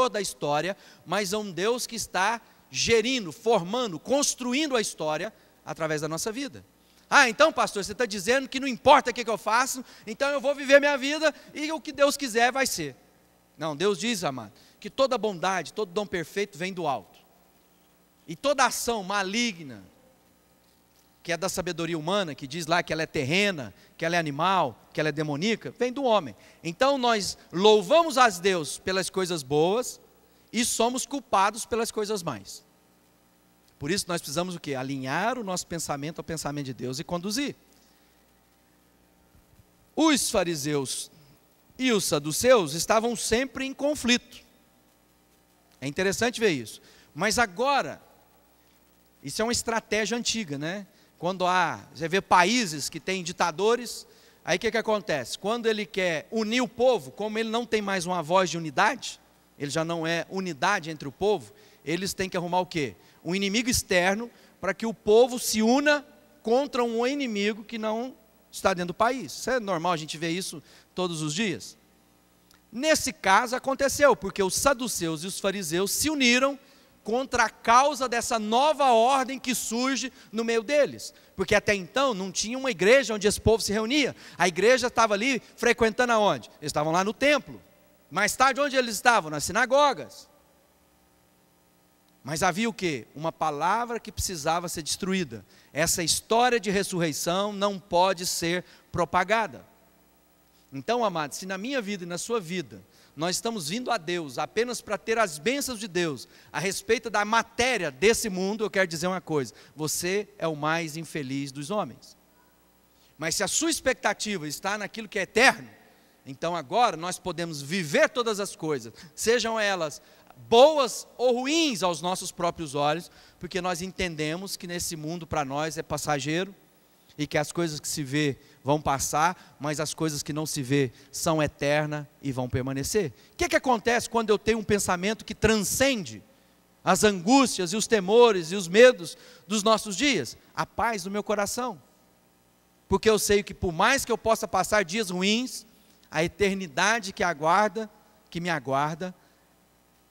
da história, mas é um Deus que está gerindo, formando, construindo a história através da nossa vida. Ah, então pastor, você está dizendo que não importa o que eu faço, então eu vou viver minha vida e o que Deus quiser vai ser. Não, Deus diz, amado, que toda bondade, todo dom perfeito vem do alto. E toda ação maligna, que é da sabedoria humana, que diz lá que ela é terrena, que ela é animal, que ela é demoníaca, vem do homem. Então nós louvamos a Deus pelas coisas boas e somos culpados pelas coisas más. Por isso nós precisamos o quê? Alinhar o nosso pensamento ao pensamento de Deus e conduzir. Os fariseus e os saduceus estavam sempre em conflito. É interessante ver isso. Mas agora, isso é uma estratégia antiga, né? Quando você vê países que têm ditadores, aí o que acontece? Quando ele quer unir o povo, como ele não tem mais uma voz de unidade, ele já não é unidade entre o povo, eles têm que arrumar o quê? Um inimigo externo, para que o povo se una contra um inimigo que não está dentro do país. Isso é normal, a gente vê isso todos os dias. Nesse caso aconteceu, porque os saduceus e os fariseus se uniram contra a causa dessa nova ordem que surge no meio deles. Porque até então não tinha uma igreja onde esse povo se reunia. A igreja estava ali frequentando aonde? Eles estavam lá no templo. Mais tarde, onde eles estavam? Nas sinagogas. Mas havia o quê? Uma palavra que precisava ser destruída. Essa história de ressurreição não pode ser propagada. Então, amados, se na minha vida e na sua vida, nós estamos vindo a Deus apenas para ter as bênçãos de Deus a respeito da matéria desse mundo, eu quero dizer uma coisa: você é o mais infeliz dos homens. Mas se a sua expectativa está naquilo que é eterno, então agora nós podemos viver todas as coisas, sejam elas boas ou ruins aos nossos próprios olhos, porque nós entendemos que nesse mundo para nós é passageiro, e que as coisas que se vê vão passar, mas as coisas que não se vê são eternas e vão permanecer. O que acontece quando eu tenho um pensamento que transcende as angústias e os temores e os medos dos nossos dias? A paz do meu coração. Porque eu sei que por mais que eu possa passar dias ruins, a eternidade que me aguarda,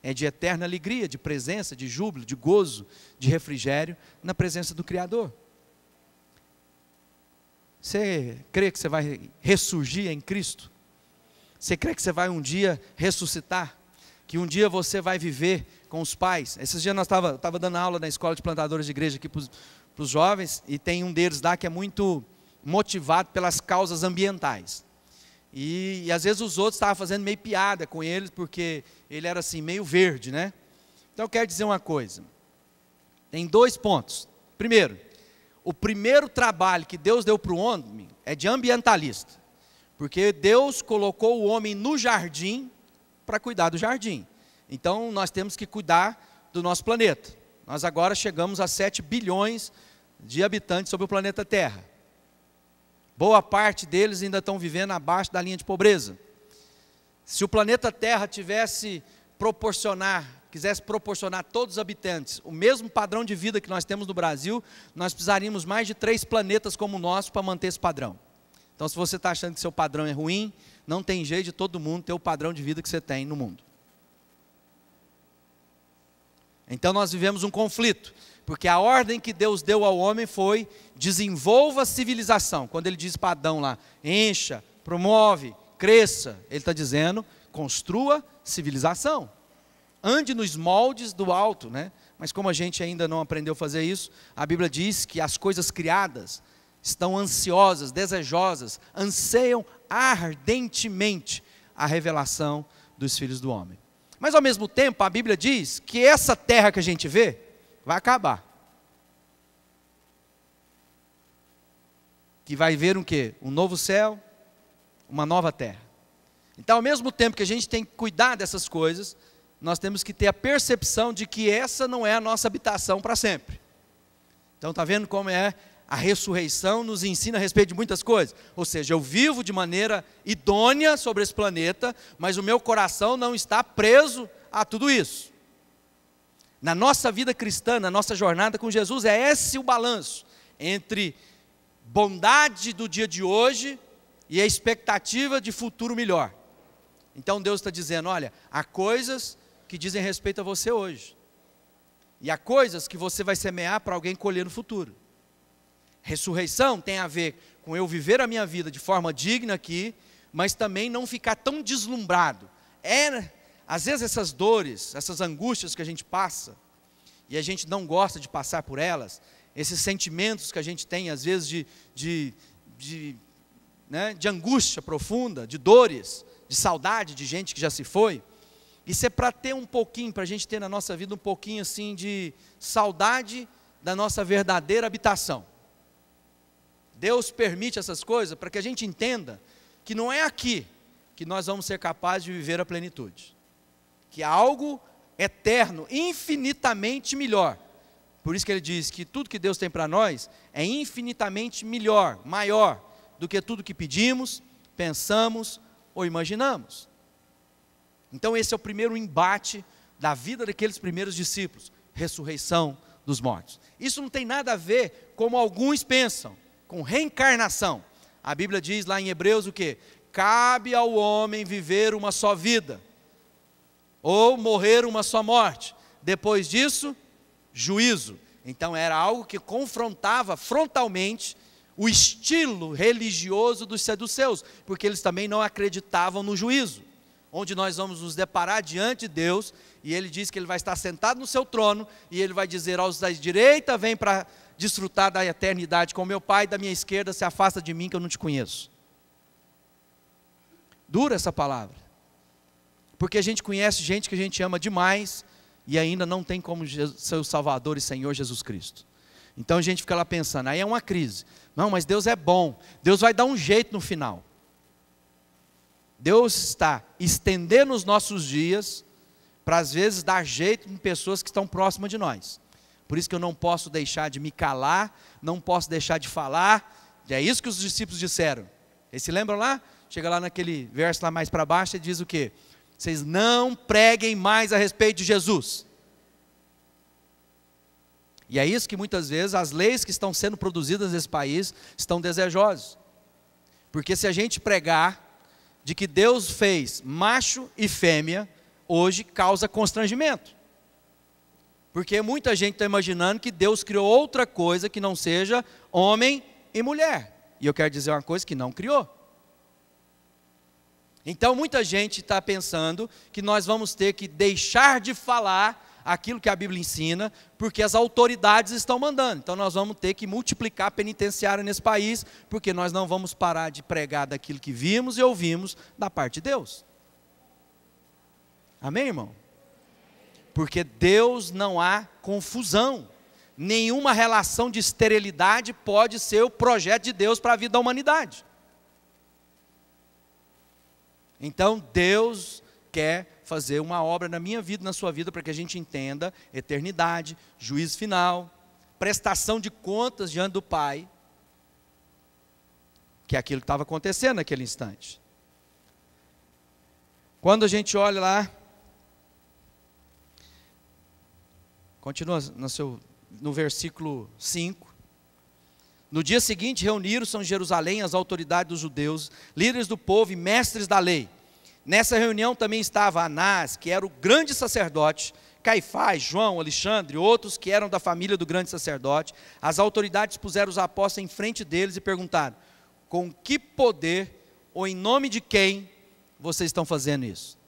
é de eterna alegria, de presença, de júbilo, de gozo, de refrigério, na presença do Criador. Você crê que você vai ressurgir em Cristo? Você crê que você vai um dia ressuscitar? Que um dia você vai viver com os pais? Esses dias nós estava dando aula na escola de plantadores de igreja aqui para os jovens, e tem um deles lá que é muito motivado pelas causas ambientais. E às vezes os outros estavam fazendo meio piada com eles, porque ele era assim, meio verde, né? Então eu quero dizer uma coisa. Tem 2 pontos. Primeiro, o primeiro trabalho que Deus deu para o homem é de ambientalista. Porque Deus colocou o homem no jardim para cuidar do jardim. Então nós temos que cuidar do nosso planeta. Nós agora chegamos a 7 bilhões de habitantes sobre o planeta Terra. Boa parte deles ainda estão vivendo abaixo da linha de pobreza. Se o planeta Terra quisesse proporcionar a todos os habitantes o mesmo padrão de vida que nós temos no Brasil, nós precisaríamos mais de 3 planetas como o nosso para manter esse padrão. Então, se você está achando que seu padrão é ruim, não tem jeito de todo mundo ter o padrão de vida que você tem no mundo. Então nós vivemos um conflito, porque a ordem que Deus deu ao homem foi: desenvolva a civilização. Quando ele diz para Adão lá, encha, promove, cresça, ele está dizendo, construa civilização. Ande nos moldes do alto, né? Mas como a gente ainda não aprendeu a fazer isso, a Bíblia diz que as coisas criadas estão ansiosas, desejosas, anseiam ardentemente a revelação dos filhos do homem. Mas ao mesmo tempo a Bíblia diz que essa terra que a gente vê vai acabar. Que vai ver um quê? Um novo céu, uma nova terra. Então ao mesmo tempo que a gente tem que cuidar dessas coisas, nós temos que ter a percepção de que essa não é a nossa habitação para sempre. Então está vendo como é? A ressurreição nos ensina a respeito de muitas coisas. Ou seja, eu vivo de maneira idônea sobre esse planeta, mas o meu coração não está preso a tudo isso. Na nossa vida cristã, na nossa jornada com Jesus, é esse o balanço entre bondade do dia de hoje e a expectativa de futuro melhor. Então Deus está dizendo, olha, há coisas que dizem respeito a você hoje. E há coisas que você vai semear para alguém colher no futuro. Ressurreição tem a ver com eu viver a minha vida de forma digna aqui, mas também não ficar tão deslumbrado. Às vezes essas dores, essas angústias que a gente passa, e a gente não gosta de passar por elas, esses sentimentos que a gente tem às vezes de angústia profunda, de dores, de saudade de gente que já se foi, isso é para ter um pouquinho, para a gente ter na nossa vida um pouquinho assim de saudade da nossa verdadeira habitação. Deus permite essas coisas para que a gente entenda que não é aqui que nós vamos ser capazes de viver a plenitude. Que há algo eterno, infinitamente melhor. Por isso que ele diz que tudo que Deus tem para nós é infinitamente melhor, maior do que tudo que pedimos, pensamos ou imaginamos. Então esse é o primeiro embate da vida daqueles primeiros discípulos, ressurreição dos mortos. Isso não tem nada a ver como alguns pensam, com reencarnação. A Bíblia diz lá em Hebreus o quê? Cabe ao homem viver uma só vida, ou morrer uma só morte. Depois disso, juízo. Então era algo que confrontava frontalmente o estilo religioso dos saduceus, porque eles também não acreditavam no juízo, onde nós vamos nos deparar diante de Deus, e ele diz que ele vai estar sentado no seu trono, e ele vai dizer aos da direita, vem para desfrutar da eternidade com meu Pai, da minha esquerda, se afasta de mim que eu não te conheço. Dura essa palavra, porque a gente conhece gente que a gente ama demais, e ainda não tem como seu Salvador e Senhor Jesus Cristo. Então a gente fica lá pensando, aí é uma crise. Não, mas Deus é bom, Deus vai dar um jeito no final. Deus está estendendo os nossos dias, para às vezes dar jeito em pessoas que estão próximas de nós. Por isso que eu não posso deixar de me calar, não posso deixar de falar. É isso que os discípulos disseram. Eles se lembram lá? Chega lá naquele verso lá mais para baixo, ele diz o quê? Vocês não preguem mais a respeito de Jesus. E é isso que muitas vezes as leis que estão sendo produzidas nesse país estão desejosas. Porque se a gente pregar de que Deus fez macho e fêmea, hoje causa constrangimento. Porque muita gente está imaginando que Deus criou outra coisa que não seja homem e mulher. E eu quero dizer uma coisa que não criou. Então muita gente está pensando que nós vamos ter que deixar de falar aquilo que a Bíblia ensina, porque as autoridades estão mandando. Então nós vamos ter que multiplicar a penitenciária nesse país, porque nós não vamos parar de pregar daquilo que vimos e ouvimos da parte de Deus. Amém, irmão? Porque Deus não há confusão. Nenhuma relação de esterilidade pode ser o projeto de Deus para a vida da humanidade. Então Deus quer fazer uma obra na minha vida, na sua vida, para que a gente entenda eternidade, juízo final, prestação de contas diante do Pai, que é aquilo que estava acontecendo naquele instante. Quando a gente olha lá, continua no versículo 5, no dia seguinte reuniram-se em Jerusalém as autoridades dos judeus, líderes do povo e mestres da lei. Nessa reunião também estava Anás, que era o grande sacerdote, Caifás, João, Alexandre, outros que eram da família do grande sacerdote. As autoridades puseram os apóstolos em frente deles e perguntaram: com que poder ou em nome de quem vocês estão fazendo isso?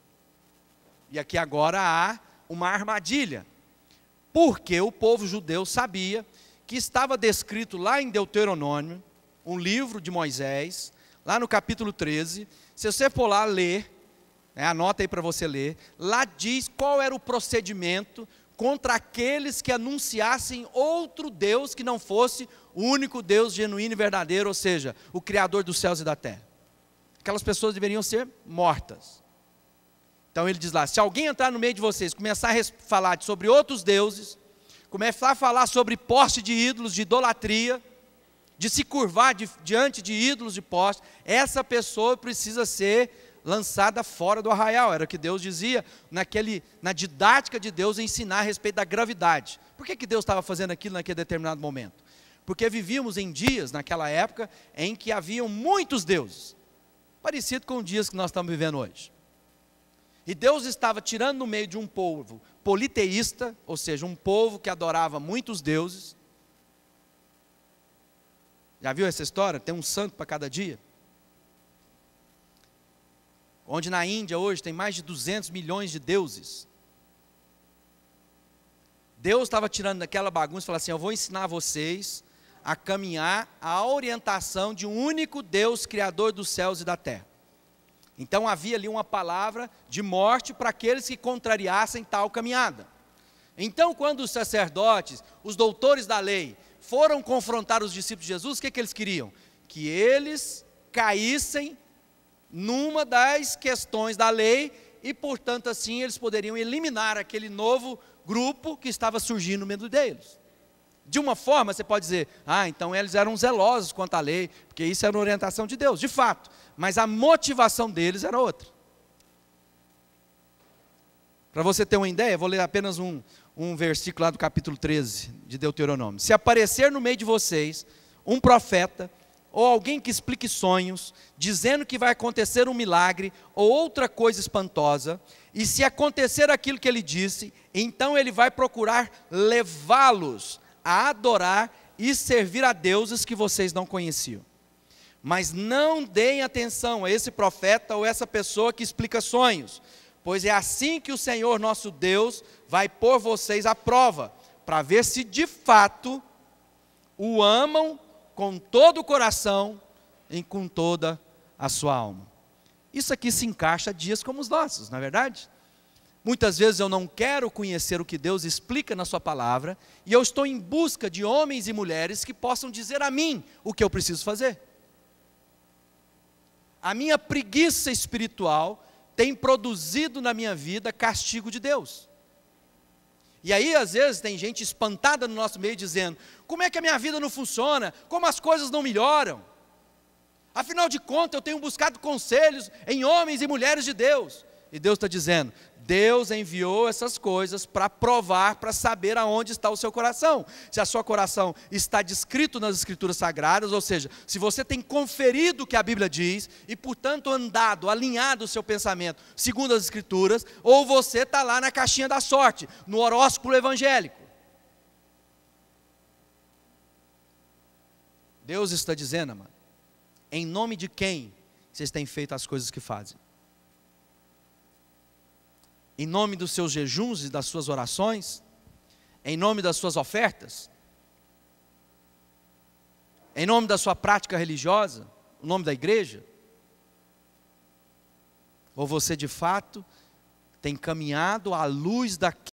E aqui agora há uma armadilha, porque o povo judeu sabia que estava descrito lá em Deuteronômio, um livro de Moisés, lá no capítulo 13, se você for lá ler, anota aí para você ler, lá diz qual era o procedimento contra aqueles que anunciassem outro Deus que não fosse o único Deus genuíno e verdadeiro, ou seja, o Criador dos céus e da terra. Aquelas pessoas deveriam ser mortas. Então ele diz lá, se alguém entrar no meio de vocês, começar a falar sobre outros deuses, começar a falar sobre poste de ídolos, de idolatria, de se curvar diante de ídolos de poste, essa pessoa precisa ser lançada fora do arraial. Era o que Deus dizia na didática de Deus, ensinar a respeito da gravidade. Por que Deus estava fazendo aquilo naquele determinado momento? Porque vivíamos em dias, naquela época, em que haviam muitos deuses, parecido com os dias que nós estamos vivendo hoje. E Deus estava tirando no meio de um povo politeísta, ou seja, um povo que adorava muitos deuses. Já viu essa história? Tem um santo para cada dia. Onde na Índia hoje tem mais de 200 milhões de deuses. Deus estava tirando daquela bagunça e falou assim: eu vou ensinar vocês a caminhar a orientação de um único Deus, Criador dos céus e da terra. Então havia ali uma palavra de morte para aqueles que contrariassem tal caminhada. Então quando os sacerdotes, os doutores da lei, foram confrontar os discípulos de Jesus, o que eles queriam? Que eles caíssem numa das questões da lei e, portanto, assim eles poderiam eliminar aquele novo grupo que estava surgindo no meio deles. De uma forma, você pode dizer, então eles eram zelosos quanto à lei, porque isso era uma orientação de Deus, de fato, mas a motivação deles era outra. Para você ter uma ideia, vou ler apenas um versículo lá do capítulo 13 de Deuteronômio. Se aparecer no meio de vocês um profeta, ou alguém que explique sonhos, dizendo que vai acontecer um milagre, ou outra coisa espantosa, e se acontecer aquilo que ele disse, então ele vai procurar levá-los a adorar e servir a deuses que vocês não conheciam. Mas não deem atenção a esse profeta ou essa pessoa que explica sonhos, pois é assim que o Senhor nosso Deus vai pôr vocês à prova, para ver se de fato o amam com todo o coração e com toda a sua alma. Isso aqui se encaixa a dias como os nossos, não é verdade? Muitas vezes eu não quero conhecer o que Deus explica na sua palavra, e eu estou em busca de homens e mulheres que possam dizer a mim o que eu preciso fazer. A minha preguiça espiritual tem produzido na minha vida castigo de Deus. E aí às vezes tem gente espantada no nosso meio dizendo: como é que a minha vida não funciona? Como as coisas não melhoram? Afinal de contas eu tenho buscado conselhos em homens e mulheres de Deus. E Deus está dizendo: Deus enviou essas coisas para provar, para saber aonde está o seu coração. Se o seu coração está descrito nas Escrituras Sagradas, ou seja, se você tem conferido o que a Bíblia diz, e portanto andado, alinhado o seu pensamento segundo as Escrituras, ou você está lá na caixinha da sorte, no horóscopo evangélico. Deus está dizendo, amado, em nome de quem vocês têm feito as coisas que fazem? Em nome dos seus jejuns e das suas orações? Em nome das suas ofertas? Em nome da sua prática religiosa? O nome da igreja? Ou você de fato tem caminhado à luz daquilo